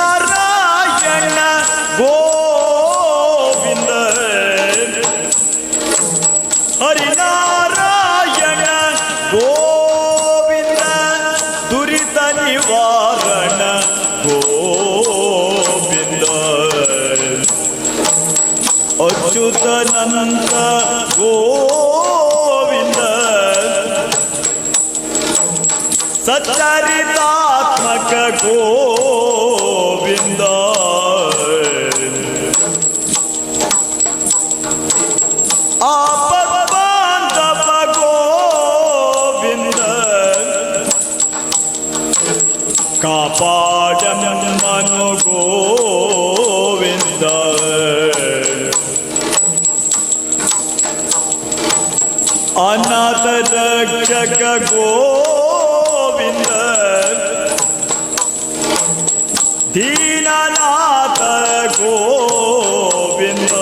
ಹರಿನಾರಾಯಣ ಗೋವಿಂದ ಹರಿನಾರಾಯಣ ಗೋವಿಂದ ದುರಿತ ನಿವಾರಣ ಗೋವಿಂದ ಅಚ್ಯುತಾನಂದ ಗೋವಿಂದ ಸಚ್ಚರಿತಾತ್ಮಕ ಗೋವಿಂದ ಆಪದ್ಬಾಂಧವ ಗೋವಿಂದ ಕಾಪಾಡಮ್ಮನು ಗೋವಿಂದ ಅನಾಥ ರಕ್ಷಕ ಗೋವಿಂದ ದೀನನಾಥ ಗೋವಿಂದ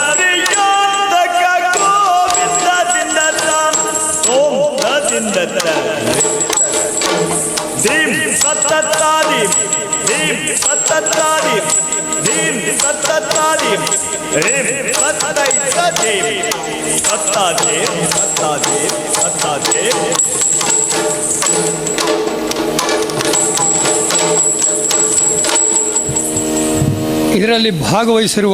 ಕ್ಷತ್ರಿಯೋದಕ ಗೋವಿಂದ ದಿಂದತ ಓಂ ದಿಂದತ ದೀಂ ಸತ್ತತ್ತಾದಿ ದೀಂ ಸತ್ತತ್ತಾದಿ ದೀಂ ಸತ್ತತ್ತಾದಿ ಹೇಂ ಸತ್ತೈತದೇವಿ ಸತ್ತಾದೇವಿ ಸತ್ತಾದೇವಿ ಸತ್ತಾದೇವಿ. ಇದರಲ್ಲಿ ಭಾಗವಹಿಸಿರುವ